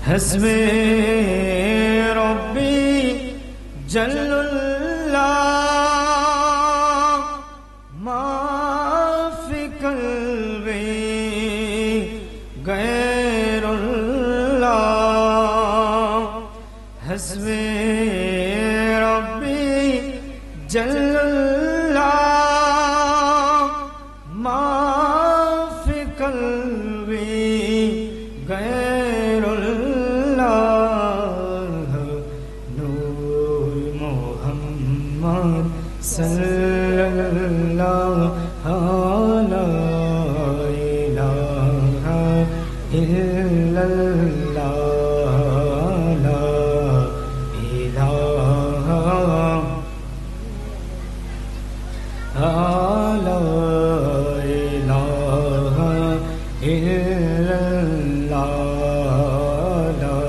حسبي ربي جل الله ما في قلبي غير الله حسبي ربي جل الله ما في قلبي غير الله نور محمد صلى الله لا إله إلا الله لا إله لا إله إلا الله لا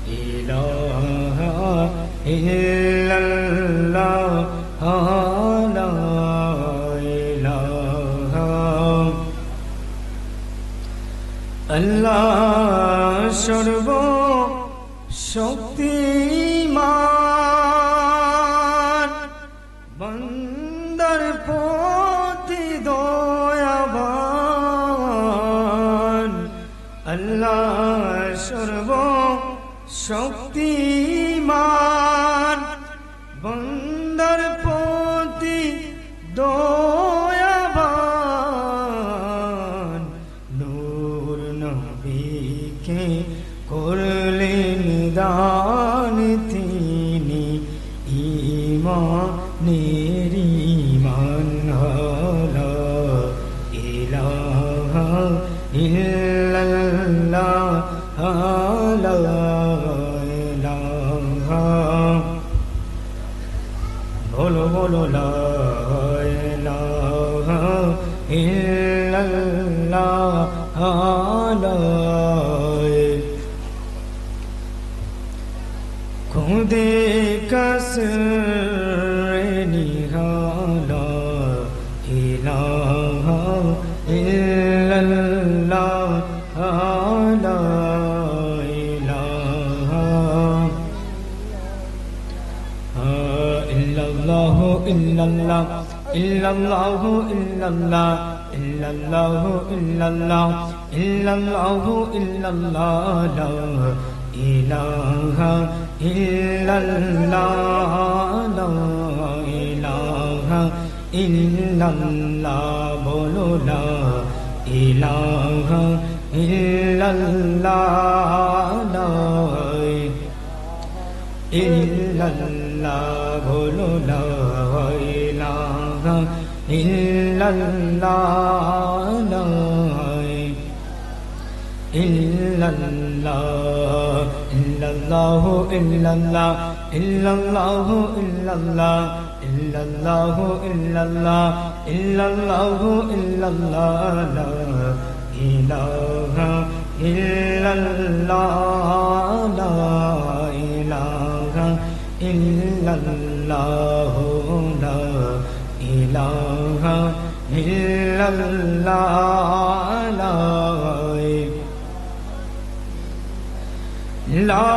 إله إلا الله لا إله আল্লাহ সর্ব শক্তিমান বান্দার প্রতি দয়াবান আল্লাহ সর্ব শক্তিমান বান্দার প্রতি দয়াবান নূর নবীকে করলেন দান তিনি ঈমানের ঈমান লা ইলাহা ইল্লাল্লাহ লা ইলাহা বলো বলো লা ইলাহা ইল্লাল্লাহ লা খুদে কসরে নিহালা ইলাহা ইল্লাল্লাহ লা ইলাহা ইল্লাল্লাহ ইল্লাল্লাহ ইল্লাল্লাহ ইল্লাল্লাহ ইল্লাল্লাহ ইল্লাল্লাহ ইল্লাল্লাহ ইল্লাল্লাহ লা ইলাহা ইল্লাল্লাহ লা ইলাহা ইল্লাল্লাহ বলো লা ইলাহা ইল্লাল্লাহ লা ইল্লাল্লাহ বলো লা ইলাহা ইল্লাল্লাহ লা illallah illallah illallah illallah illallah illallah illallah illallah illallah la ilaha illallah la ilaha illallah la ilaha illallah la لا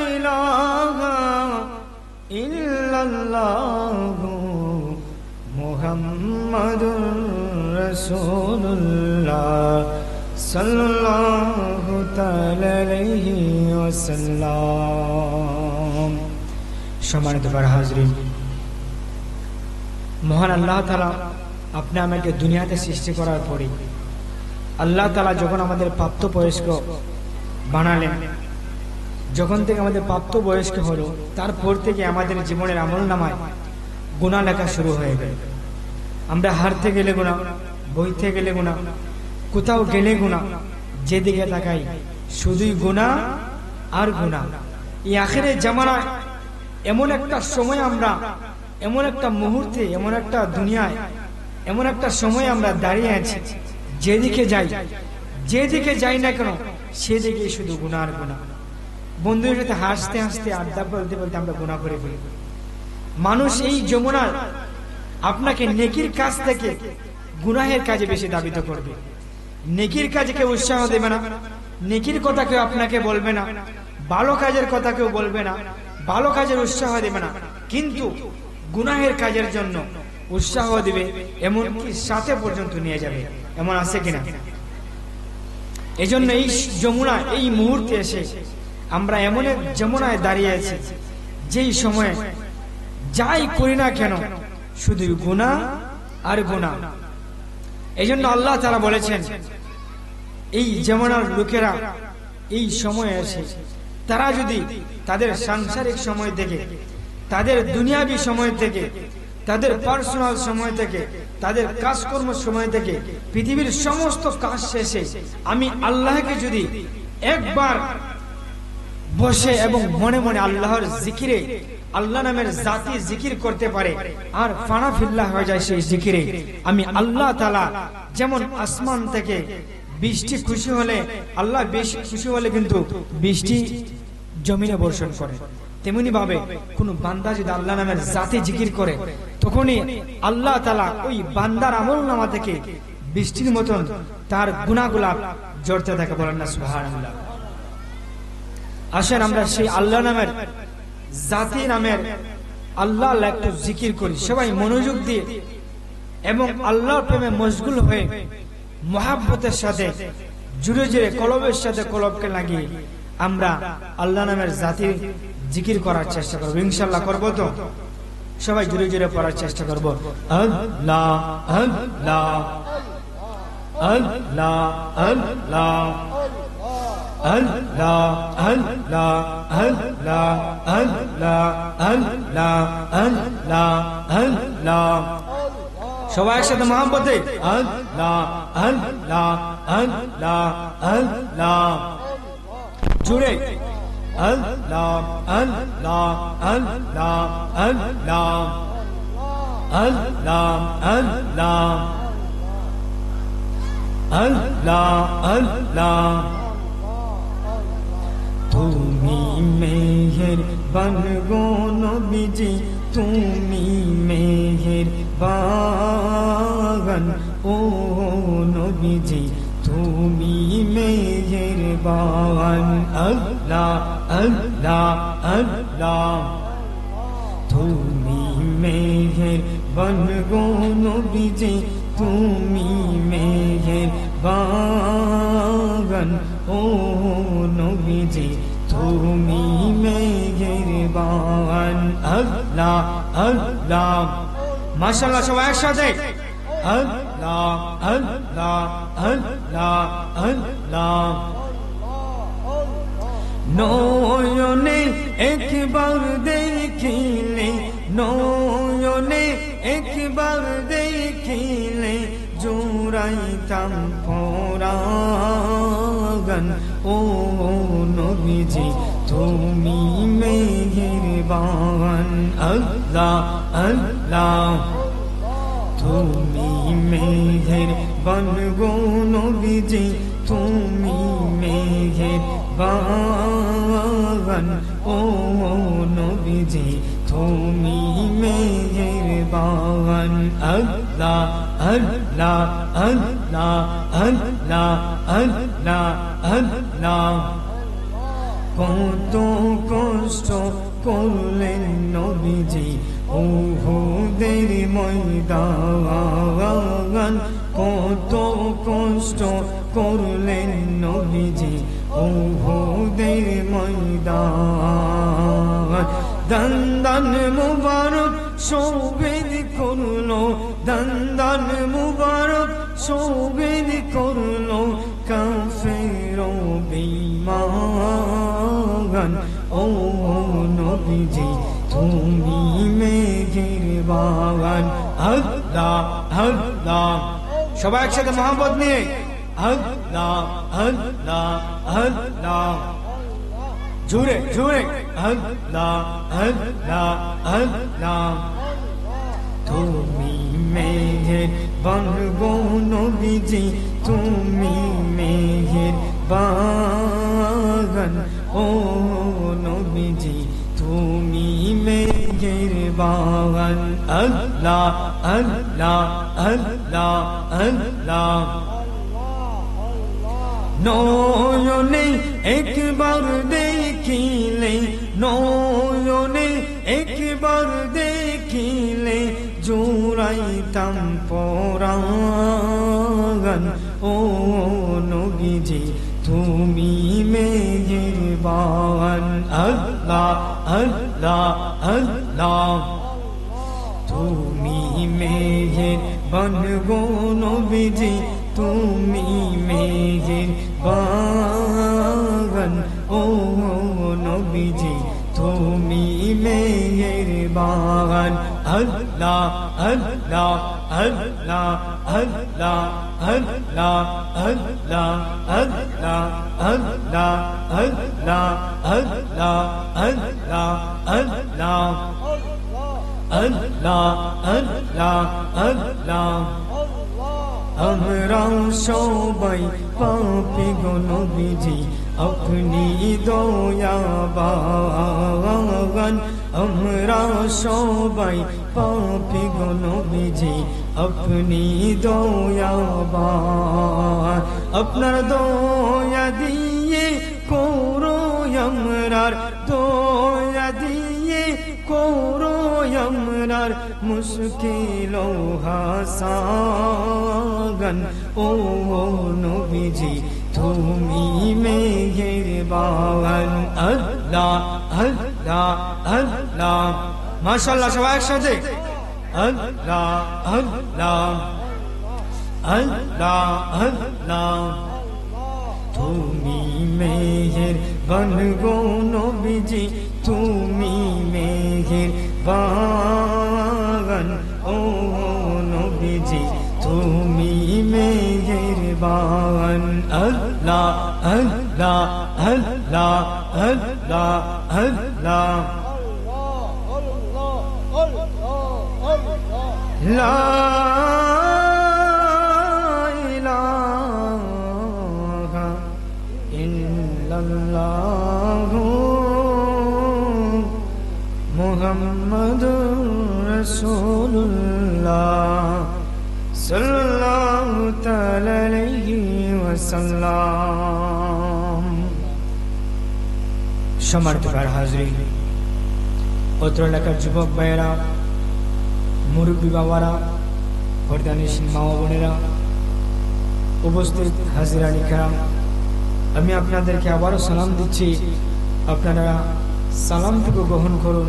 إله إلا الله محمد رسول الله صلى الله تعالى عليه وسلم সম্মানিত হাজরিন মহান আল্লাহ তাআলা আপনি আমাকে দুনিয়াতে সৃষ্টি করার পরে আল্লাহ তাআলা যখন আমাদের প্রাপ্তবয়স্ক বানালেন যখন থেকে আমাদের প্রাপ্তবয়স্ক হলো তারপর থেকে আমাদের জীবনের আমলনামায় গুনাহ লেখা শুরু হয়ে গেল আমরা হাঁটতে গেলে গুনাহ বইতে গেলে গুনাহ কোথাও গেলে গুনাহ যেদিকে তাকাই শুধুই গুনাহ আর গুনাহ এই আখিরের জামানায় এমন একটা সময় আমরা এমন একটা মুহূর্তে এমন একটা দুনিয়ায় এমন একটা সময় আমরা দাঁড়িয়ে আছি যেদিকে যাই না কেন সেদিকে শুধু গুনাহ আর গুনাহ বন্ধুদের সাথে হাসতে হাসতে আড্ডা বলতে বলতে আমরা গুনাহ করে ফেলি মানুষ এই যমুনার আপনাকে নেকির কাজ থেকে গুনাহের কাজে বেশি দাবিত করবে নেকির কাজে কেউ উৎসাহ দেবে না, নেকির কথা কেউ আপনাকে বলবে না, ভালো কাজের কথা কেউ বলবে না, ভালো কাজের উৎসাহ দেবে না, কিন্তু গুনাহের কাজের জন্য উৎসাহ দিবে, এমনকি সাথে পর্যন্ত নিয়ে যাবে। এমন আছে কিনা? এই জন্য এই যমুনা এই মুহূর্তে এসে আমরা এমন এক যমুনায় দাঁড়িয়ে আছি যেই সময়ে যাই করি না কেন শুধু গুনাহ আর গুনাহ। এই জন্য আল্লাহ তাআলা বলেছেন, এই যমুনার লোকেরা এই সময়ে এসে তারা যদি তাদের সাংসারিক সময় থেকে, তাদের দুনিয়াবি সময় থেকে, তাদের পার্সোনাল সময় থেকে, তাদের কাজকর্ম সময় থেকে, পৃথিবীর সমস্ত কাজ শেষে আমি আল্লাহকে যদি একবার বসে এবং মনে মনে আল্লাহর জিকিরে, আল্লাহ নামের জাতি জিকির করতে পারে আর ফানা ফিল্লা হয়ে যায় সেই জিকিরে, আমি আল্লাহ তাআলা যেমন আসমান থেকে বৃষ্টি খুশি হলে, আল্লাহ বেশি খুশি হলে কিন্তু বৃষ্টি জমিনে বর্ষণ করে, তেমনি ভাবে কোন বান্দা যদি আল্লাহ নামের জাতি জিকির করে তখনই আল্লাহ তাআলা ওই বান্দার আমলনামা থেকে বৃষ্টির মতন তার গুনাহগুলা ঝরতে থাকে। বলেন না সুবহানাল্লাহ। আসেন আমরা সেই আল্লাহ নামের জাতি নামের আল্লাহ একটু জিকির করি সবাই মনোযোগ দিয়ে এবং আল্লাহর প্রেমে মশগুল হয়ে মহাব্বতের সাথে জুড়ে জুড়ে কলবের সাথে কলবকে লাগিয়ে আমরা আল্লাহ নামের জাতির জিকির করার চেষ্টা করব। ইনশাআল্লাহ করব তো? সবাই জুড়ে জুড়ে পড়ার চেষ্টা করব। আল্লাহ আল্লাহ আল্লাহ আল্লাহ আল্লাহ আল্লাহ আল্লাহ আল্লাহ আল্লাহ আল্লাহ আল্লাহ। সবাই একসাথে মহব্বতে আল্লাহ আল্লাহ আল্লাহ আল্লাহ জুড়ে আল্লাহ আল্লাহ আল্লাহ আল্লাহ আল্লাহ আল্লাহ আল্লাহ আল্লাহ। তুমি মেহেরবান গো নবীজি, তুমি মেহেরবান ও নবীজি, তুমি মেহেরবান। আল্লাহ আল্লাহ আল্লাহ। তুমি মেহেরবান গো নবীজি, তুমি মেহেরবান ও নবীজি, তুমি মেহেরবান। আল্লাহ আল্লাহ। মাশাআল্লাহ সবাই একসাথে আল্লাহ আল্লাহ আল্লাহ আল্লাহ। নয়নে একবার দেখিলে, নয়নে একবার দেখিলে জুড়াইতাম পরাগান ও নবীজি, তুমি মেহেরবান। আল্লাহ আল্লাহ। তুমি মেহেরবান গো নবীজি, তুমি মেহেরবান ও নবীজি, তুমি মেহেরবান। আল্লাহ আল্লাহ আল্লাহ আল্লাহ আল্লাহ আল্লাহ। কত কষ্ট করলেন নবীজি উহুদের ময়দান, কত কষ্ট করলেন নবীজি উহুদের ময়দান। দন্দন মুবারক শোভিত করলো, দন্দন মুবারক শোভিত করলো কাফের বেঈমান ও নবীজি, তুমি মেহেরবান। আল্লাহ আল্লাহ। সবাই একসাথে মোহাম্মদ নিয়ে আল্লাহ আল্লাহ আল্লাহ জুড়ে জুড়ে আল্লাহ আল্লাহ আল্লাহ। তুমি মেহেরবান গো নবীজি, তুমি মেহেরবান ও নবীজি, তুমি মেহেরবান। আল্লাহ আল্লাহ আল্লাহ আল্লাহ নয়নে একবার দেখিলে, নয়নে একবার দেখিলে জুড়াইতাম পরাণ। ও নবীজি তুমি মেহেরবান। আল্লাহ আল্লাহ আল্লাহ, তুমি মেহেরবান গো নবীজি, তুমি মেহেরবান। ও নবীজি তুমি মেহেরবান। আল্লাহ আল্লাহ আল্লাহ আল্লাহ আল্লাহ আল্লাহ আল্লাহ আল্লাহ আল্লাহ আল্লাহ আল্লাহ আল্লাহ আল্লাহ আল্লাহ আল্লাহ। আমরা সবাই পাপী গো নবীজি, আপনি দয়াবান। আমরা সবাই পাপী গো নবীজি, আপনি দয়াবান। আপনার দয়া দিয়ে করো আমরার, দয়া দিয়ে করো আমরার মুশকিল হাসান। ও নবীজি তুমি মেহেরবান। আল্লাহ আল্লাহ আল্লাহ। মাশাআল্লাহ, সবাই একসাথে আল্লাহ আল্লাহ আল্লাহ আল্লাহ। তুমি মেহেরবান গো নবীজি, তুমি মেহেরবান। ও নবীজি তুমি মেহেরবান। আল্লাহ আল্লাহ আল্লাহ আল্লাহ আল্লাহ। লা ইলাহা ইল্লাল্লাহ মুহাম্মাদুর রাসূলুল্লাহ সাল্লাল্লাহু তাআলা আলাইহি ওয়াসাল্লাম। সম্মানিত হাজরিন, অত্র এলাকার যুবক ভাইয়েরা, মুরব্বী বাবারা, পর্দানিশীন মা বোনেরা, উপস্থিত হাজিরানি কেরাম, আমি আপনাদেরকে আবারও সালাম দিচ্ছি। আপনারা সালামটুকু গ্রহণ করুন।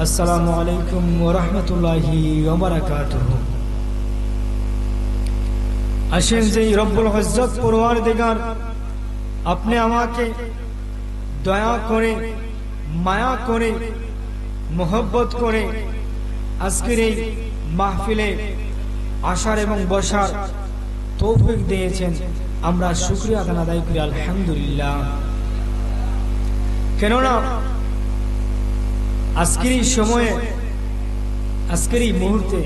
আসসালামু আলাইকুম ওয়া রাহমাতুল্লাহি ওয়া বারাকাতুহু। আসেন যে রব্বুল ইজ্জত পরওয়ারদিগার আপনি আমাকে দয়া করে, মায়া করে, মোহব্বত করে আজকের এই মাহফিলে আসার এবং বসার তৌফিক দিয়েছেন। আমরা শুকরিয়া আদায় করি আলহামদুলিল্লাহ। কেননা আজকের এই সময়ে, আজকের এই মুহূর্তে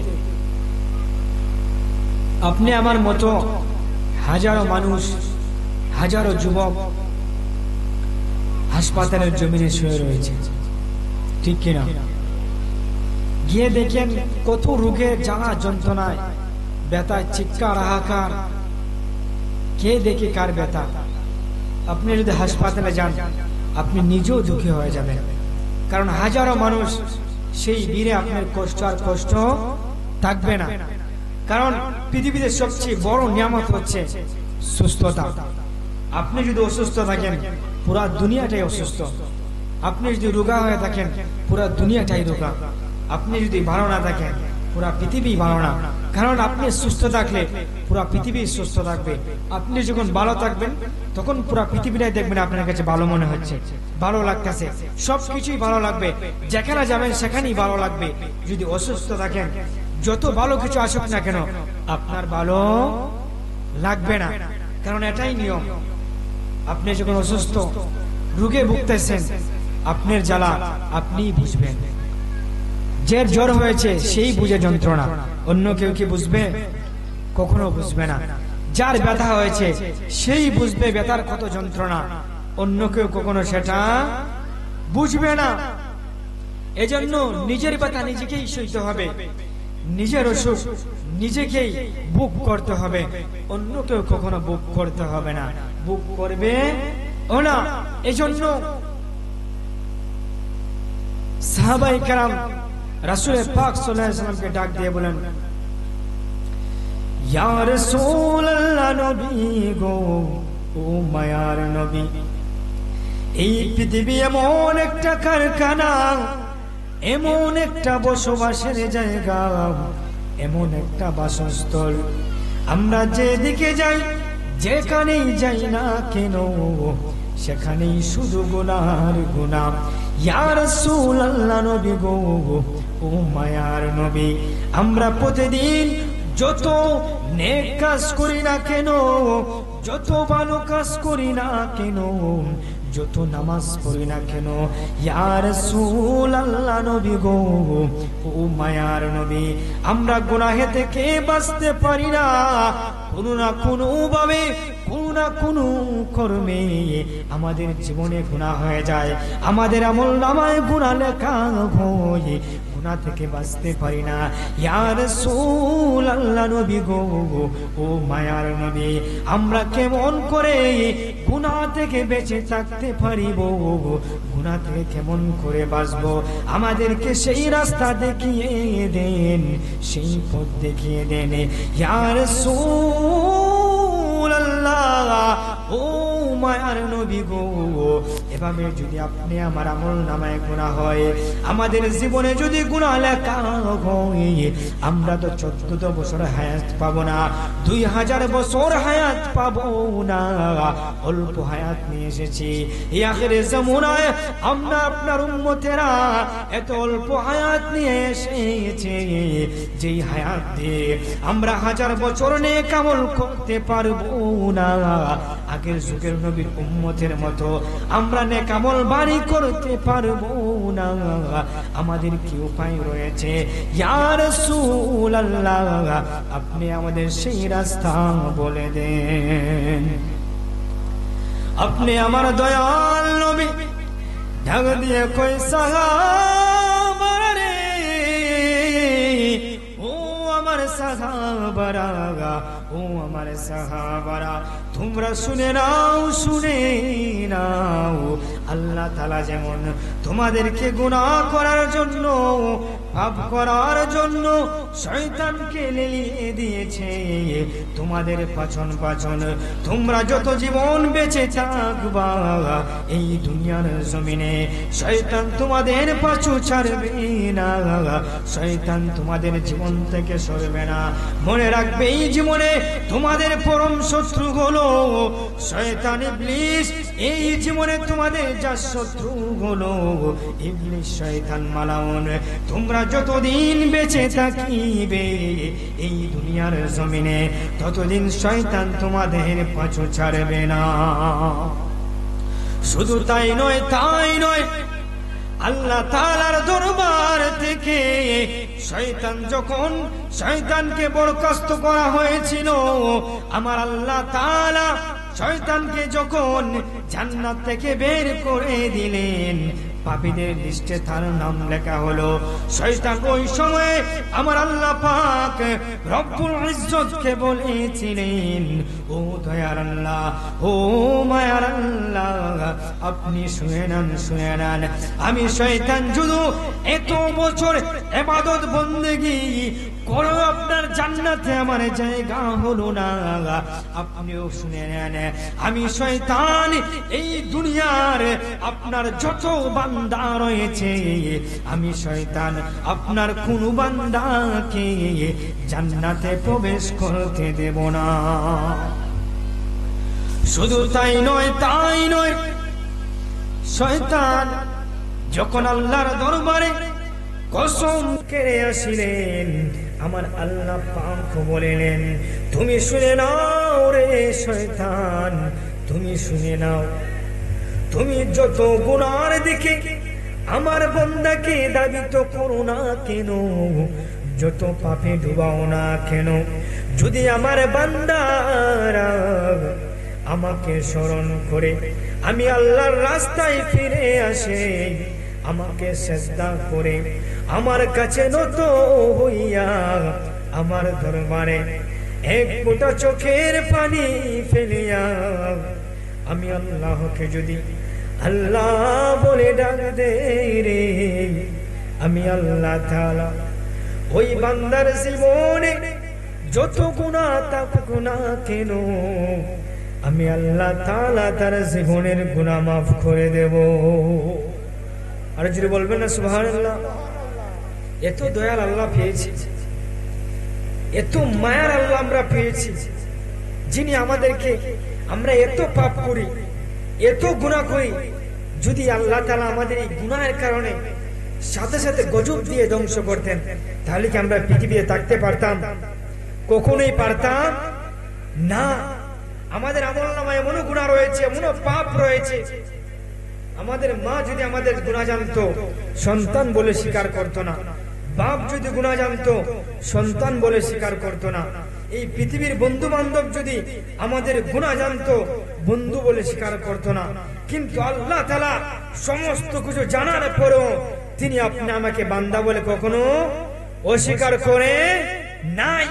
আপনি আমার মতো হাজারো মানুষ, হাজারো যুবক হাসপাতালের জমিনে শুয়ে রয়েছে, ঠিক কিনা? গিয়ে দেখেন কত রোগে জ্বালা যন্ত্রণায়, ব্যথায় চিৎকার হাহাকার। কে দেখে কার ব্যথা? আপনি যদি হাসপাতালে যান আপনি নিজেও দুঃখী হয়ে যাবেন, কারণ হাজারো মানুষ সেই ভিড়ে আপনার কষ্ট আর কষ্ট থাকবে না। কারণ পৃথিবীতে সবচেয়ে বড় নিয়ামত হচ্ছে সুস্থতা। আপনি যদি অসুস্থ থাকেন পুরা দুনিয়াটাই অসুস্থ। আপনি যদি রোগা হয়ে থাকেন পুরা দুনিয়াটাই রোগা। আপনি যদি ভালো না থাকেন পুরা পৃথিবী ভালো না। কারণ আপনি সুস্থ থাকলে পুরা পৃথিবী সুস্থ থাকবে। আপনি যখন ভালো থাকবেন তখন পুরা পৃথিবীটাই দেখবেন আপনার কাছে ভালো মনে হচ্ছে, ভালো লাগতেছে, সবকিছুই ভালো লাগবে। যেখানে যাবেন সেখানেই ভালো লাগবে। যদি অসুস্থ থাকেন যত ভালো কিছু আসুক না কেন আপনার ভালো লাগবে না, কারণ এটাই নিয়ম। আপনি যখন অসুস্থ রোগে ভুগতেছেন আপনার জ্বালা আপনিই বুঝবেন। যে জ্বর হয়েছে সেই বুঝে যন্ত্রণা, অন্য কেউ কি বুঝবে? কখনো বুঝবে না। যার ব্যথা হয়েছে সেই বুঝবে ব্যথার কত যন্ত্রণা, অন্য কেউ কখনো সেটা বুঝবে না। এজন্য নিজের ব্যথা নিজেকেই সইতে হবে, নিজের অসুখ নিজেকেই বুক করতে হবে, অন্য কেউ কখনো বুক করতে হবে না, বুক করবে ও না। এজন্য সাহাবায়ে কেরাম রাসূল পাক সাল্লাল্লাহু আলাইহি ওয়াসাল্লামকে ডাক দিয়ে বলেন, ইয়া রাসূলুল্লাহ, নবী গো, ও মায়ার নবী, এই পৃথিবী এমন একটা কারখানা, এমন একটা বসবাসের জায়গা, এমন একটা বাসস্থল, আমরা যেদিকে যাই, যেখানেই যাই না কেন, সেখানেই শুধু গুনার গুনাহ। ইয়া রাসূলুল্লাহ, নবী গো, ও মায়ার নবী, আমরা প্রতিদিন যত নেক কাজ করি না কেন, যত ভালো কাজ করি না কেন, যত নামাজ পড়ি না কেন, ইয়া রাসূলুল্লাহ, নবী গো, ও মায়ার নবী, আমরা গুনাহে থেকে বাঁচতে পারি না। কোনো না কোনো ভাবে, কোনো না কোনো কর্মে আমাদের জীবনে গুনাহ হয়ে যায়, আমাদের আমলনামায় গুনাহ লেখা হয়, গুনাহ থেকে বাঁচতে পারি না। ইয়া রাসূলুল্লাহ, নবী গো, ও মায়ার নবী, আমরা কেমন করে গুনাহ থেকে বেঁচে থাকতে পারিব, গুনাহ থেকে কেমন করে বাঁচবো, আমাদেরকে সেই রাস্তা দেখিয়ে দেন, সেই পথ দেখিয়ে দেন। ইয়া রাসূলুল্লাহ, ও মায়ার নবী গো, এভাবে যদি আপনি আমার আমলনামায় গুনাহ হয়, আমাদের জীবনে যদি গুনাহ লেখা হয়, আমরা তো 14 বছর হায়াত পাবো না, 2000 বছর হায়াত পাবো না, অল্প হায়াত নিয়ে এসেছি এই আখিরে জামানায়। আমরা আপনার উম্মতেরা এত অল্প হায়াত নিয়ে এসেছে, যেই হায়াত দিয়ে আমরা 1000 বছর নেক আমল করতে পারবো না। আগের যুগের নবীর উম্মতের মতো আমরা নেক আমল বাড়ি করতে পারবো না। আমাদের কি উপায় রয়েছে? ইয়া রাসূলুল্লাহ, আপনি আমাদের সেই রাস্তা বলে দেন। আপনি আমার দয়াল নবী ঢাক দিয়ে কই সাহাবারা রে, ও আমার সাহাবারা, ও আমার সাহাবারা, তোমরা শুনে নাও, শুনে নাও, আল্লাহ তাআলা যেমন তোমাদেরকে গুনাহ করার জন্য, পাপ করার জন্য শয়তানকে লেলিয়ে দিয়েছে, তোমাদের পাছন পাছন তোমরা যত জীবন বেঁচে থাকবা এই দুনিয়ার জমিনে, শয়তান তোমাদের পাছু ছাড়বে না, শয়তান তোমাদের জীবন থেকে সরবে না। মনে রাখবে, এই জীবনে তোমাদের পরম শত্রু হলো শয়তান ইবলিস, এই জীবনে তোমাদের যা শত্রু হলো ইবলিস, শয়তান মালাউন। তোমরা যতদিন বেঁচে থাকিবে এই দুনিয়ার জমিনে, ততদিন শয়তান তোমাদের পাছু ছাড়বে না। শুধু তাই নয়, তাই নয়, আল্লাহ তাআলার দরবার থেকে শয়তানকে বরখাস্ত করা হয়েছিল। আমার আল্লাহ তাআলা শয়তানকে যখন জান্নাত থেকে বের করে দিলেন, পাপীদের লিস্টে তার নাম লেখা হলো। শয়তান ওই সময়ে আমার আল্লাহ পাক রব্বুল ইজ্জতকে বলেছিলেন, ও দয়ার আল্লাহ, ও মায়ার আল্লাহ, আপনি শুনে নেন, শুনে নেন, আমি শয়তান শুধু এত বছর ইবাদত বন্দেগী করে আপনার জান্নাতে আমার জায়গা হলো না, আপনিও শুনে নেন, আমি শয়তান এই দুনিয়ার আপনার যত বান্দা রয়েছে, আমি শয়তান আপনার কোন বান্দাকে জান্নাতে প্রবেশ করতে দেব না। শুধু তাই নয়, তাই নয়, শয়তান যখন আল্লাহর দরবারে কসম কেড়ে আসিলেন, আমার আল্লাহ পাক বলেন, তুমি শুনে নাও রে শয়তান, তুমি শুনে নাও, তুমি যত গুনার দিকে আমার বান্দাকে দাবিত করো না কেন, যত পাপে ডুবাও না কেন, যদি আমার বান্দারা আমাকে স্মরণ করে আমি আল্লাহর রাস্তায় ফিরে আসে, আমাকে সেজদা করে আমার কাছে নত হইয়া আমার দরবারে এক ফোঁটা চোখের পানি ফেলিয়া আমি আল্লাহকে যদি আল্লাহ বলে ডাক দেই রে, আমি আল্লাহ তাআলা ওই বান্দার জীবনে যত গুনাহ থাকুক না কেন, আমি আল্লাহ তাআলা তার জীবনের গুনাহ মাফ করে দেব। আর যদি বলবেন না সুবহানাল্লাহ। এত দয়াল আল্লাহ পেয়েছি, এত মায়ার আল্লাহ আমরা পেয়েছি, যিনি আমাদেরকে, আমরা এত পাপ করি, এত গুনাহ করি, যদি আল্লাহ তাআলা আমাদের এই গুনাহের কারণে সাথে সাথে গজব দিয়ে ধ্বংস করতেন, তাহলে কি আমরা পৃথিবীতে থাকতে পারতাম? কখনোই পারতাম না। আমাদের আমলনামায় এমন গুনাহ রয়েছে, এমন পাপ রয়েছে। আমাদের মা যদি আমাদের গুনাহ জানতো, সন্তান বলে স্বীকার করতো না। বাপ যদি গুনাহ জানতো, সন্তান বলে স্বীকার করতো না। এই পৃথিবীর বন্ধু বান্ধব যদি আমাদের গুনাহ জানতো, বন্ধু বলে স্বীকার করতো না। কিন্তু আল্লাহ তাআলা সমস্ত কিছু জানার পরেও তিনি আপনি আমাকে বান্দা বলে কখনো অস্বীকার করে নাই।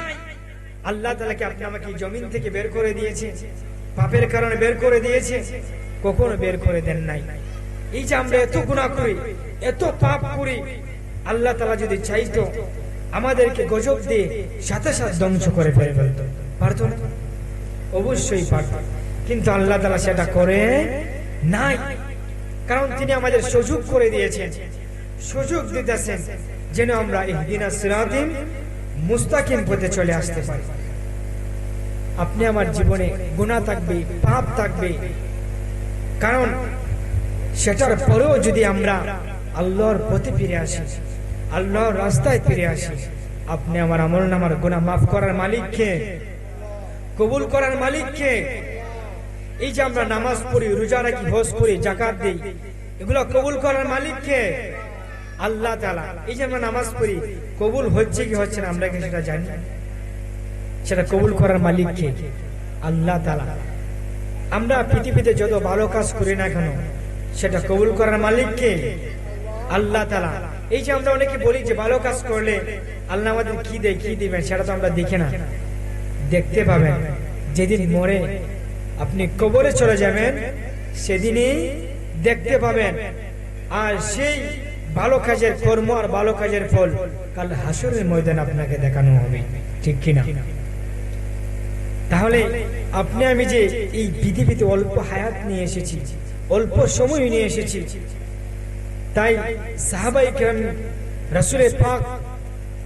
আল্লাহ তাআলা কি আপনি আমাকে জমিন থেকে বের করে দিয়েছে? পাপের কারণে বের করে দিয়েছে? কখনো বের করে দেন নাই। এই যে আমরা এত গুনাহ করি, এত পাপ করি, আল্লাহ তাআলা যদি চাইতো আমাদেরকে গজব দিয়ে সাথে সাথে ধ্বংস করে ফেলতো, পারতো না? অবশ্যই পারতো, কিন্তু আল্লাহ তাআলা সেটা করে নাই। কারণ তিনি আমাদের সুযোগ করে দিয়েছেন, সুযোগ দিতেছেন যেন আমরা ইহদিনাস সিরাতিল মুস্তাকিম পথে চলে আসতে পারি। আপনি আমার জীবনে গুনাহ থাকবে, পাপ থাকবে, কারণ সেটার পরেও যদি আমরা আল্লাহর পথে ফিরে আসি, আল্লাহর রাস্তায় ফিরে আসি, আপনি আমার আমলনামার গুনাহ মাফ করার মালিক কে? কবুল করার মালিক কে? এই যে আমরা নামাজ পড়ি, রোজা রাখি, হজ করি, যাকাত দেই, এগুলো কবুল করার মালিক কে? আল্লাহ তাআলা। এই যে আমরা নামাজ পড়ি, কবুল হচ্ছে কি হচ্ছে না আমরা কি সেটা জানি? সেটা কবুল করার মালিক কে? আল্লাহ তাআলা। আমরা পৃথিবীতে যত ভালো কাজ করি না কেন, সেটা কবুল করার মালিক কে? আল্লাহ তাআলা। এই যে আমরা অনেকে বলি যে ভালো কাজ করলে আল্লাহ আমাদের কি দেয়, কি দিবেন, সেটা তো আমরা দেখি না। দেখতে পাবেন যেদিন মরে আপনি কবরে চলে যাবেন, সেদিনই দেখতে পাবেন। আর সেই ভালো কাজের কর্ম আর ভালো কাজের ফল কাল হাসরের ময়দানে আপনাকে দেখানো হবে, ঠিক কিনা? তাহলে আপনি আমি যে এই পৃথিবীতে অল্প হায়াত নিয়ে এসেছি, অল্প সময় নিয়ে এসেছি, তাই সাহাবায়ে কেরাম রাসূলের পাক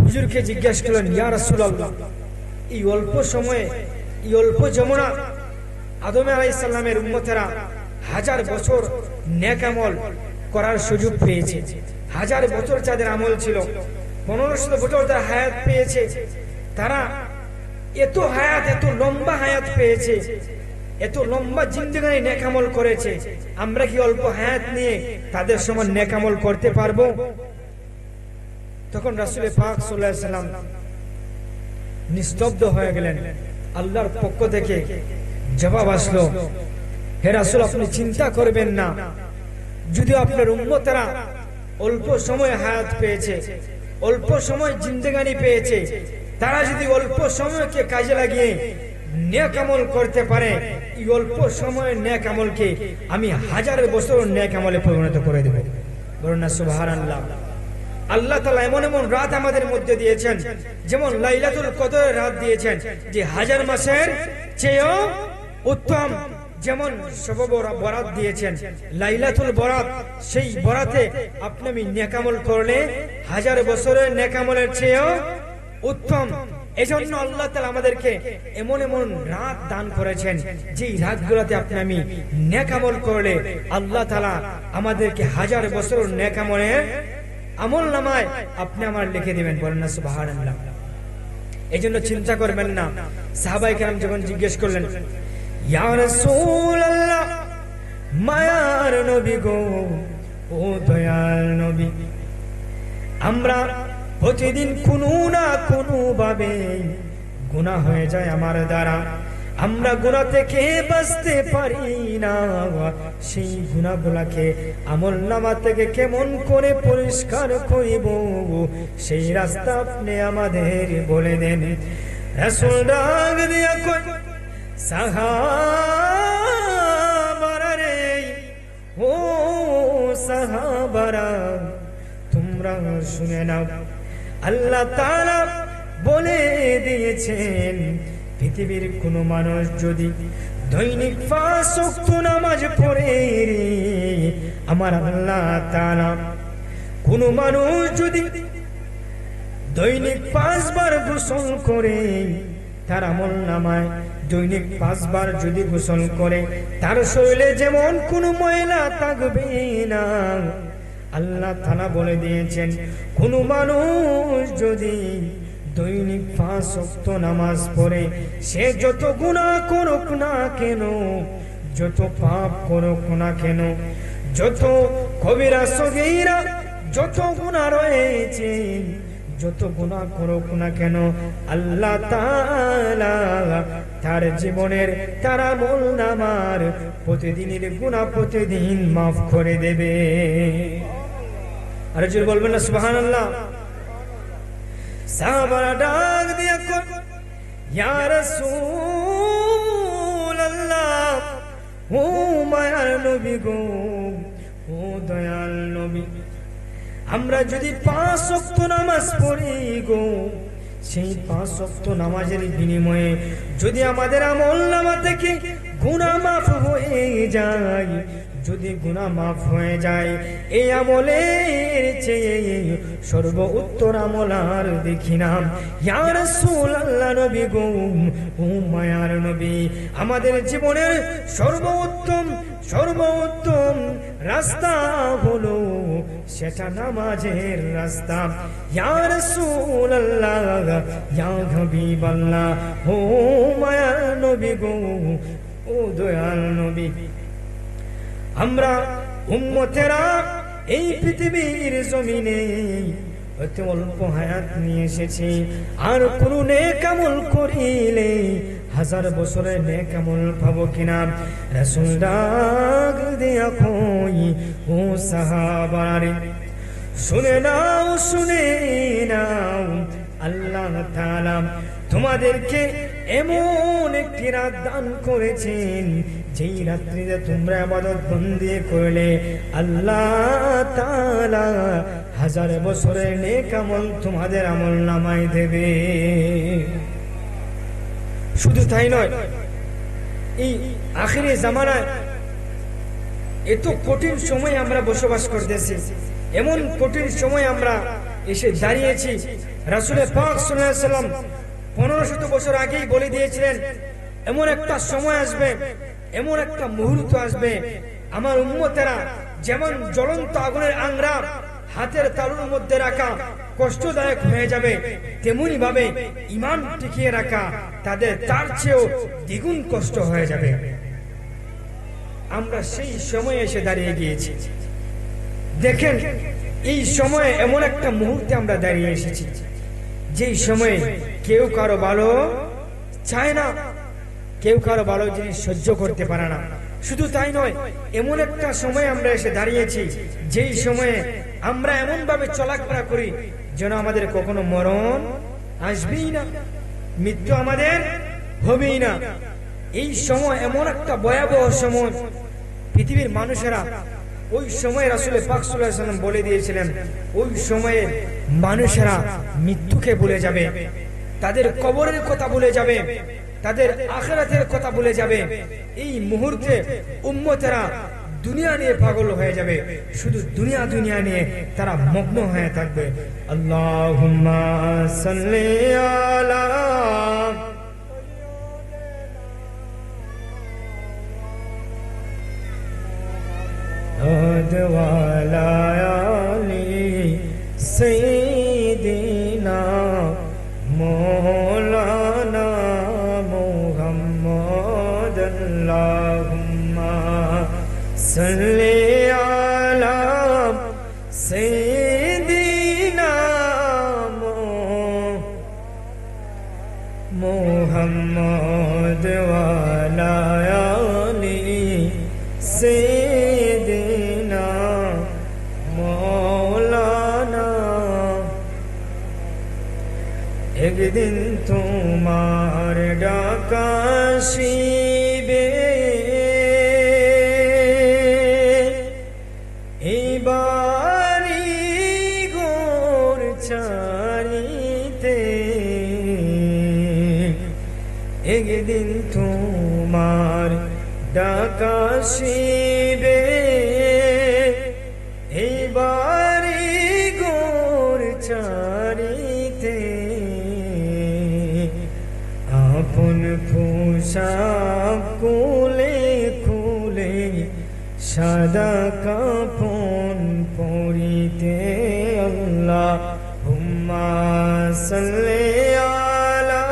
হুজুরকে জিজ্ঞাসা করলেন, ইয়া রাসূলুল্লাহ, এই অল্প সময়ে, এই অল্প যমুনা আদম আলাইহিস সালামের উম্মতেরা 1000 বছর নেক আমল করার সুযোগ পেয়েছে। 1000 বছর যাদের আমল ছিল, 1500 বছর তারা হায়াত পেয়েছে। তারা এত হায়াত, এত লম্বা হায়াত পেয়েছে, এত লম্বা জিন্দেগানি নেক আমল করেছে। আমরা কি অল্প হায়াত নিয়ে তাদের সমান নেক আমল করতে পারবো? তখন রাসূল পাক সাল্লাল্লাহু আলাইহি সাল্লাম নিস্তব্ধ হয়ে গেলেন। আল্লাহর পক্ষ থেকে জবাব আসলো, হে রাসূল, আপনি চিন্তা করবেন না, যদি আপনার উম্মতেরা অল্প সময় হায়াত পেয়েছে, অল্প সময় জিন্দেগানি পেয়েছে, তারা যদি অল্প সময়কে কাজে লাগিয়ে নেক আমল করতে পারে, এই অল্প সময়ের নেক আমলকে আমি 1000 বছর নেক আমলে পরিণত করে দেব। বলুন না সুবহানাল্লাহ। আল্লাহ তাআলা এমন এমন রাত আমাদের মধ্যে দিয়েছেন, যেমন লাইলাতুল কদরের রাত দিয়েছেন, যে 1000 মাসের চেয়েও উত্তম। যেমন শবে বরাত দিয়েছেন, লাইলাতুল বরাত, সেই বরাতে আপনি আমি নেক আমল করলে 1000 বছরের নেক আমলের চেয়েও উত্তম। এজন্য আল্লাহ তাআলা আমাদেরকে এমন এমন রাত দান করেছেন, যেই রাতগুলোতে আপনি আমি নেক আমল করলে আল্লাহ তাআলা আমাদেরকে 1000 বছর নেক আমলের আমলনামায় আপনি আমার লিখে দিবেন। বলেন না সুবহানাল্লাহ। এজন্য চিন্তা করবেন না। সাহাবায়ে কেরাম যখন জিজ্ঞেস করলেন, ইয়া রাসূলুল্লাহ, মায়ার নবী গো, ও দয়াল নবী, আমরা প্রতিদিন কোনো না কোনো ভাবে গুনাহ হয়ে যায় আমার দ্বারা, আমরা গুনাহ থেকে বাঁচতে পারি না, সেই গুনাহগুলোকে আমলনামা থেকে কেমন করে পরিষ্কার করিব, সেই রাস্তা আপনি আমাদের বলে দেন। রাসূল ডাক দিয়া কই, সাহাবারা রে, ও সাহাবারা, তোমরা শুনে নাও, আল্লাহ তাআলা বলে দিয়েছেন, পৃথিবীর কোন মানুষ যদি দৈনিক 5 ওয়াক্ত নামাজ পড়ে, আমার আল্লাহ তাআলা কোন মানুষ যদি দৈনিক 5 বার গোসল করে, তার আমলনামায় দৈনিক 5 বার যদি গোসল করে, তার শরীরে যেমন কোনো ময়লা থাকবে না। আল্লাহ তাআলা বলে দিয়েছেন, কোন মানুষ যদি দৈনিক 5 ওয়াক্ত নামাজ পড়ে, সে যত গুনাহ করুক না কেন, যত পাপ করুক না কেন, যত কবিরা সগীরা যত গুনাহ রয়েছে, যত গুনাহ করুক না কেন, আল্লাহ তাআলা তার জীবনের তার আমলনামার প্রতিদিনের গুনাহ প্রতিদিন মাফ করে দেবে। আর জোরে বলবেন না সুবহানাল্লাহ। সাহাবারা ডাক দিয়া কই, ইয়া রাসূলুল্লাহ, ও মায়ার নবী গো, ও দয়াল নবী, আমরা যদি 5 ওয়াক্ত নামাজ পড়ি গো, সেই 5 ওয়াক্ত নামাজের বিনিময়ে যদি আমাদের আমলনামা থেকে গুনাহ মাফ হয়ে যায়, যদি গুনাহ মাফ হয়ে যায়, এই আমলের চেয়ে সর্বোত্তম আমল আর দেখি না। ইয়া রাসূলুল্লাহ নবী গো, ও মায়ার নবী, আমাদের জীবনের সর্বোত্তম রাস্তা হলো সেটা নামাজের রাস্তা। ইয়া রাসূলুল্লাহ, ইয়া হাবিবাল্লাহ, ও মায়ার নবী গো, ও দয়াল নবী, আমরা উম্মতেরা এই পৃথিবীর জমিনে অতি অল্প হায়াত নিয়ে এসেছি, আর কোন নেক আমল করিলে 1000 বছরের নেক আমল পাবো কিনা। রাসূল ডাক দিয়া কই, ও সাহাবারে, শুনে নাও, আল্লাহ তাআলা তোমাদেরকে এমন একটি রাত দান করেছেন, যেই রাত্রিতে তোমরা ইবাদত বন্দি করলে আল্লাহ তাআলা 1000 বছরের নেক আমল তোমাদের আমলনামায় দেবে। শুধু তাই নয়, এই আখিরি জামানায় এত কঠিন সময় আমরা বসবাস করতেছি, এমন কঠিন সময় আমরা এসে দাঁড়িয়েছি। রাসূল পাক সাল্লাল্লাহু আলাইহি ওয়াসাল্লাম 1500 বছর আগেই বলে দিয়েছিলেন, এমন একটা সময় আসবে, এমন একটা মুহূর্ত আসবে, আমার উম্মতেরা যেমন জ্বলন্ত আগুনের আংরা হাতের তালুর মধ্যে রাখা কষ্টদায়ক হয়ে যাবে, তেমনি ভাবে ঈমান টিকিয়ে রাখা তাদের তার চেয়েও দ্বিগুণ কষ্ট হয়ে যাবে। আমরা সেই সময়ে এসে দাঁড়িয়ে গিয়েছি। দেখেন, এই সময়ে এমন একটা মুহূর্তে আমরা দাঁড়িয়ে এসেছি, যেই সময়ে কেউ কারো ভালো চায় না, কেউ কারো ভালো জিনিস সহ্য করতে পারে না। শুধু তাই নয়, এমন একটা সময় আমরা এসে দাঁড়িয়েছি, যেই সময়ে আমরা এমন ভাবে চলাফেরা করি যেন আমাদের কখনো মরণ আসবেই না, মৃত্যু আমাদের হবেই না। এই সময় এমন একটা ভয়াবহ সময়, পৃথিবীর মানুষেরা ওই সময় রাসূল পাক সাল্লাল্লাহু আলাইহি ওয়াসাল্লাম বলে দিয়েছিলেন, ওই সময়ে মানুষেরা মৃত্যুকে ভুলে যাবে, তাদের কবরের কথা ভুলে যাবে, তাদের আখিরাতের কথা ভুলে যাবে। এই মুহূর্তে উম্মতেরা দুনিয়া নিয়ে পাগল হয়ে যাবে, শুধু দুনিয়া নিয়ে তারা মগ্ন হয়ে থাকবে। আল্লাহুম্মা সাল্লি আলা ওয়ালা আলি সাইয়্যিদিনা মাওলানা মুহাম্মদ। আল্লাহুম্মা সাল্লি আলা সাইয়্যিদিনা মুহাম্মদ ওয়া सैयदना मौलाना एक दिन तुम्हार डाका शिबे बारी गोर चारीते एक दिन तुम्हार डाका शिबे बारी गोर चारीते आपन पोशाक खुले खुले সাদা কাফন পরিতে আল্লাহুম্মা সাল্লি আলা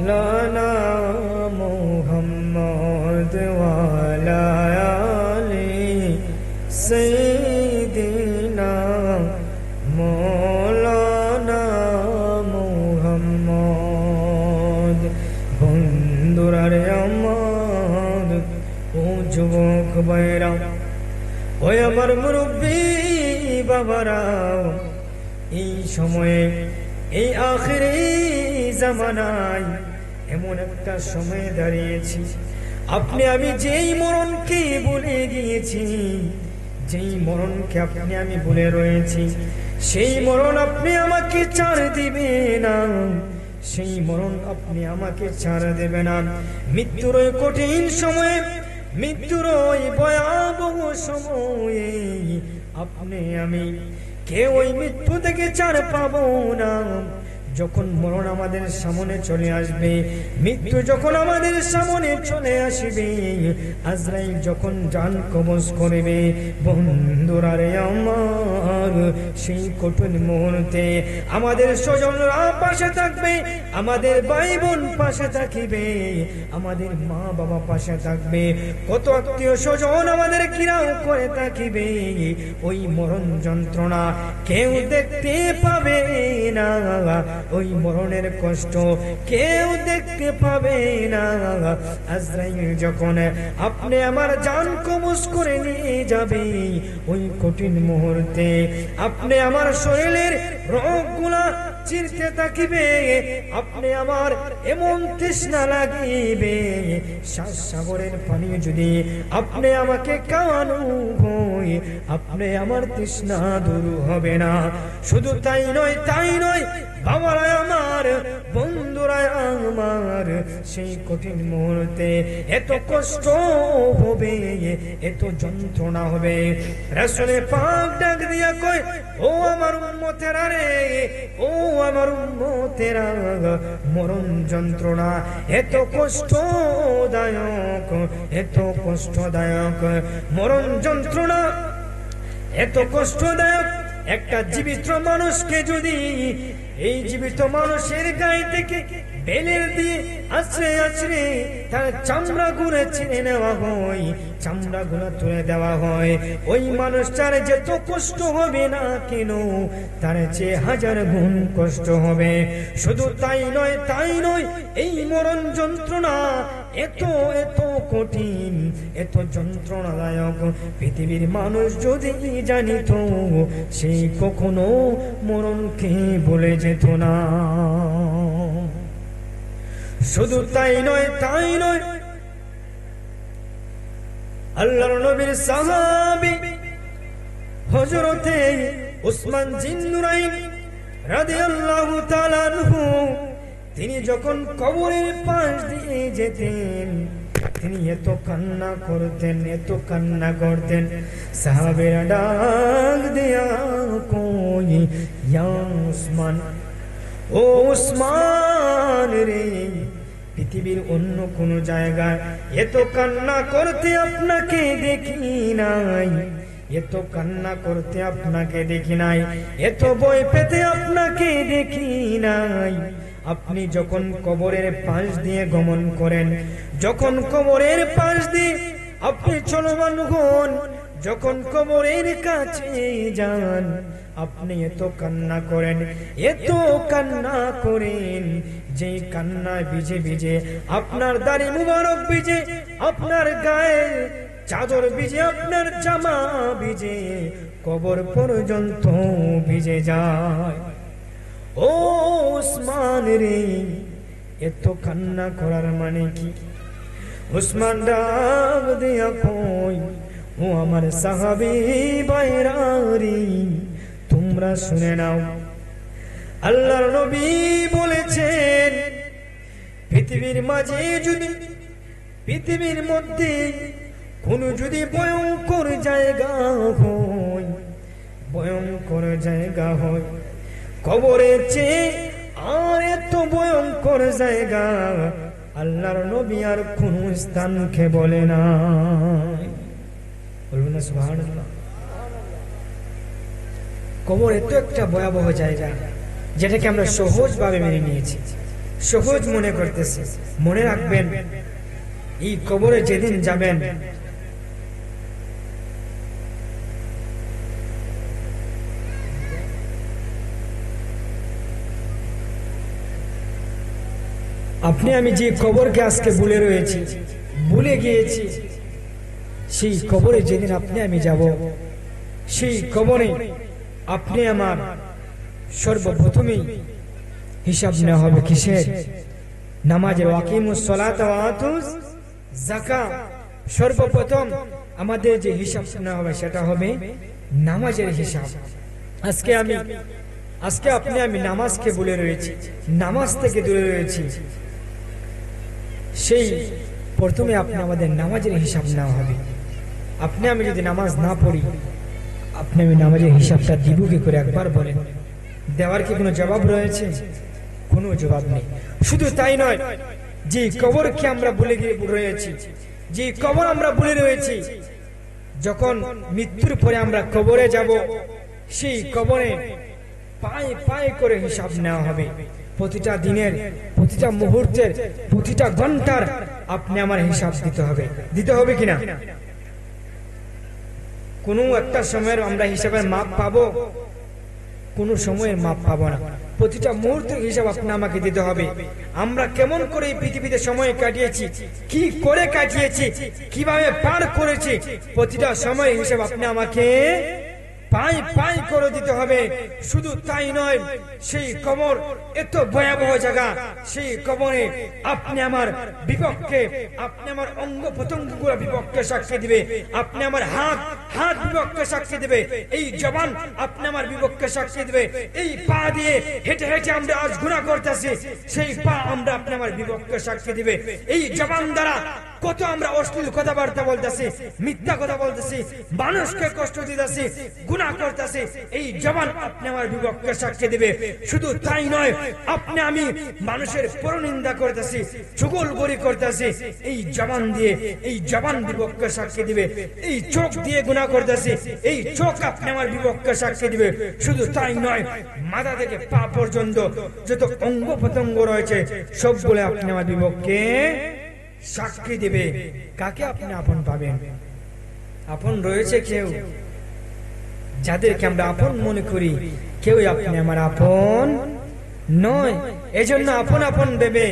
লানা মুহাম্মদ ওয়া আলা আলি সাইয়্যিদিনা মাওলানা মুহাম্মদ। বন্ধুরারে আমার, ও যুবক ভাইরা, ওই আমার মুরব্বী বাবারা, এই সময়ে এই আখিরি জামানায় এমন একটা সময় দাঁড়িয়েছি, আপনি আমি যেই মরণকে ভুলে গিয়েছি, যেই মরণকে আপনি আমি ভুলে রয়েছি, সেই মরণ আপনি আমাকে ছাড় দিবে না, সেই মরণ আপনি আমাকে ছাড় দেবে না। মৃত্যুর ওই কঠিন সময়ে, মৃত্যুর ওই ভয়াবহ সময়ে আপনি আমি কেউ ওই মৃত্যু থেকে ছাড় পাবো না। যখন মরণ আমাদের সামনে চলে আসবে, মৃত্যু যখন আমাদের সামনে চলে আসবে, আজরাইল যখন জান কবজ করবে, বন্ধুরা রে আমার, সেই কঠিন মুহূর্তে আমাদের স্বজনরা পাশে থাকবে, আমাদের ভাই বোন পাশে থাকিবে, আমাদের মা বাবা পাশে থাকবে, কত আত্মীয় স্বজন আমাদের ঘিরাও করে থাকিবে। ওই মরণ যন্ত্রণা কেউ দেখতে পাবে না, ওই মরণের কষ্ট কেউ দেখতে পাবে না। আজরাইল যখন আপনি আমার জান কবজ করে নিয়ে যাবে, ওই কঠিন মুহূর্তে আপনি আমার শরীরের রোগগুলা চিরতে থাকিবে, আপনি আমার এমন তৃষ্ণা লাগিবে, সাগরের পানি যদি আপনি আমাকে খাওয়ানো হয়, আপনি আমার তৃষ্ণা দূর হবে না। শুধু তাই নয়, তাই নয় বাবারা আমার, বন্ধুরা আমার, সেই কঠিন মুহূর্তে এত কষ্ট হবে, এত যন্ত্রণা হবে। রাসূলে পাক ডাক দিয়া কয়, ও আমার উম্মতেরা রে, ও আমার উম্মতেরা, মরণ যন্ত্রণা এত কষ্টদায়ক, এত কষ্টদায়ক, মরণ যন্ত্রণা এত কষ্টদায়ক। একটা জীবিত মানুষকে যদি এই জীবিত মানুষের গায়ে থেকে বেলের দিয়ে আছড়ে আছড়ে তার চামড়া গুলো ছিঁড়ে নেওয়া হয়, চামড়া গুলো তুলে দেওয়া হয়, ওই মানুষটার যত কষ্ট হবে না কেন, তার চেয়ে হাজার গুণ কষ্ট হবে। শুধু তাই নয়, তাই নয়, এই মরণ যন্ত্রণা এত এত কঠিন, এত যন্ত্রণাদায়ক, পৃথিবীর মানুষ যদি জানিত, সেই কখনো মরণকে বলে যেত না। শুধু তাই নয়, তাই নয়, আল্লাহর নবীর সাহাবী হযরতে উসমান জিন্নুরাইন রাদিয়াল্লাহু তাআলা আনহু, তিনি যখন কবরের পাশ দিয়ে যেতেন, তিনি এত কান্না করতেন, এত কান্না করতেন, সাহাবীরা ডাক দিয়া কই, ইয়া উসমান, ও উসমান রে, পৃথিবীর অন্য কোন জায়গায় এত কান্না করতে আপনাকে দেখি নাই, এত কান্না করতে আপনাকে দেখি নাই, এত ভয় পেতে আপনাকে দেখি নাই। আপনি যখন কবরের পাশ দিয়ে গমন করেন, যখন কবরের পাশ দিয়ে আপনি চলমান হন, যখন কবরের কাছে যান, আপনি এত কান্না করেন, এত কান্না করেন, যে কান্নায় ভিজে ভিজে আপনার দাড়ি মুবারক ভিজে, আপনার গায়ে চাদর ভিজে, আপনার জামা ভিজে, কবর পর্যন্ত ভিজে যায়। ও ওসমান রে, এত কান্না করার মানে কি? ওসমান ডাক দিয়া কই, ও আমার সাহাবী ভাইরা রে, তোমরা শুনে নাও, আল্লাহর নবী বলেছেন, পৃথিবীর মাঝে যদি, পৃথিবীর মধ্যে কোন যদি ভয়ঙ্কর জায়গা হয়, ভয়ঙ্কর জায়গা হয়, কবরের চেয়ে আর এত ভয়ঙ্কর জায়গা আল্লাহর নবী আর কোন স্থানকে বলে না। বলবেন না সুবহানাল্লাহ? কবর এত একটা ভয়াবহ জায়গা, যেটাকে আমরা সহজভাবে মেনে নিয়েছি, সহজ মনে করতেছি। মনে রাখবেন, এই কবরে যেদিন যাবেন, আপনি আমি যে কবরকে আজকে ভুলে রয়েছি, ভুলে গিয়েছি, সেই কবরে যেদিন আপনি আমি যাব, সেই কবরে আপনি আমার সর্বপ্রথমেই হিসাব নেওয়া হবে কিসের? নামাজের। ওয়াকিমুস সালাতা ওয়া আতুজ যাকাত। সর্বপ্রথম আমাদের যে হিসাব নেওয়া হবে সেটা হবে নামাজের হিসাব। আজকে আপনি আমি নামাজকে ভুলে রয়েছি, নামাজ থেকে দূরে রয়েছি। সেই প্রথমে আপনি আমাদের নামাজের হিসাব নেওয়া হবে। আপনি আমি যদি নামাজ না পড়ি, আপনি আমি নামাজের হিসাবটা দিব কি করে? একবার বলেন। দেওয়ার কি কোনো জবাব রয়েছে? কোনো জবাব নেই। শুধু তাই নয়, যে কবরকে আমরা ভুলে গিয়ে রয়েছি, যে কবর আমরা ভুলে রয়েছি, যখন মৃত্যুর পরে আমরা কবরে যাব, সেই কবরে পায়ে পায়ে করে হিসাব নেওয়া হবে। প্রতিটা দিনের, প্রতিটা মুহূর্তের, প্রতিটা ঘন্টার আপনি আমার হিসাব দিতে হবে কিনা? কোন একটা সময়ের আমরা হিসাবের মাপ পাবো? কোন সময়ের মাপ পাবো না। প্রতিটা মুহূর্তের হিসাব আপনি আমাকে দিতে হবে। আমরা কেমন করে এই পৃথিবীতে সময় কাটিয়েছি, কি করে কাটিয়েছি, কিভাবে পার করেছি, প্রতিটা সময়ের হিসাব আপনি আমাকে পাই পাই করে দিতে হবে। শুধু তাই নয়, সেই কবর এত ভয়াবহ জায়গা, সেই কবরে আপনি আমার বিপক্ষে, আপনি আমার অঙ্গ প্রত্যঙ্গগুলো বিপক্ষে সাক্ষী দিবে, আপনি আমার হাত বিপক্ষে সাক্ষী দিবে, এই জবান আপনি আমার বিপক্ষে সাক্ষী দিবে, এই পা দিয়ে হেঁটে হেঁটে আমরা আজ গুনাহ করতেছি, সেই পা আমরা আপনি আমার বিপক্ষে সাক্ষী দিবে। এই জবান দ্বারা কত আমরা অশ্লীল কথাবার্তা বলতেছি, মিথ্যা কথা বলতেছি, মানুষকে কষ্ট দিতেছি, গুনাহ করতেছি, এই জবান আপনি আমার বিপক্ষে সাক্ষী দিবে। শুধু তাই নয়, আপনি আমি মানুষের পরনিন্দা করতেছি, চুগলখড়ি করতেছি, এই জবান দিয়ে, এই জবান বিপক্ষে সাক্ষী দিবে। এই চোখ দিয়ে গুনাহ করতেছি, এই চোখ আপনি আমার বিপক্ষে সাক্ষী দিবে। শুধু তাই নয়, মাথা থেকে পা পর্যন্ত যত অঙ্গ প্রত্যঙ্গ রয়েছে সবগুলো আপনি আমার বিপক্ষে সাক্ষী দিবে। কাকে আপনি আপন পাবেন? আপন রয়েছে কেউ, যাদেরকে আমরা আপন মনে করি, কেউ আপনি আমার আপন নয়। এজন্য আপন আপন ভেবে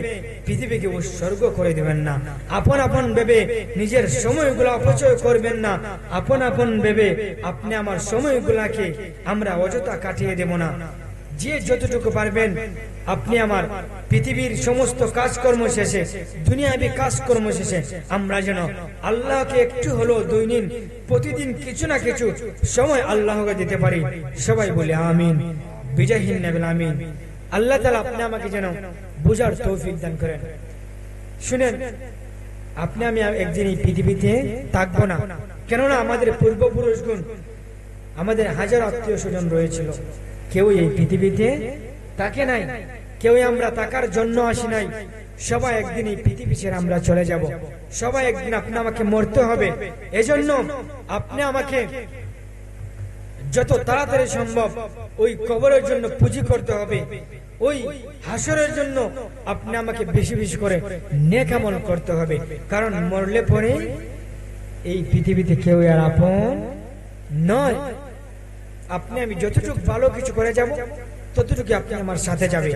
পৃথিবীকে উৎসর্গ করে দেবেন না। আপন আপন ভেবে নিজের সময়গুলো অপচয় করবেন না। আপন আপন ভেবে আপনি আমার সময়গুলাকে আমরা অযথা কাটিয়ে দেব না। যে যতটুকু পারবেন আপনি আমার পৃথিবীর সমস্ত কাজকর্ম শেষে, দুনিয়াবী কাজকর্ম শেষে আমরা যেন আল্লাহকে একটু হলো দৈনিক প্রতিদিন কিছু না কিছু সময় আল্লাহকে দিতে পারি। সবাই বলে আমিন, বিজয়হীন নবীল আমিন। আল্লাহ তাআলা আপনি আমাকে যেন বুঝার তৌফিক দান করেন। শুনেন, আপনি আমি একদিন এই পৃথিবীতে থাকবো না, কেননা আমাদের পূর্বপুরুষগণ, আমাদের হাজার আত্মীয় স্বজন রয়েছিল, কেউ এই পৃথিবীতে থাকে নাই, কেউ আমরা থাকার জন্য আসি নাই। সবাই একদিন এই পৃথিবী ছেড়ে আমরা চলে যাব, সবাই একদিন আপনি আমাকে মরতে হবে। এজন্য আপনি আমাকে যত তাড়াতাড়ি সম্ভব ওই কবরের জন্য পুঁজি করতে হবে, ওই হাসরের জন্য আপনি আমাকে বেশি বেশি করে নেক আমল করতে হবে। কারণ মরলে পরে এই পৃথিবীতে কেউ আর আপন নয়। আপনি আমি যতটুকু ভালো কিছু করে যাব ততটুকু আপনি আমার সাথে যাবে।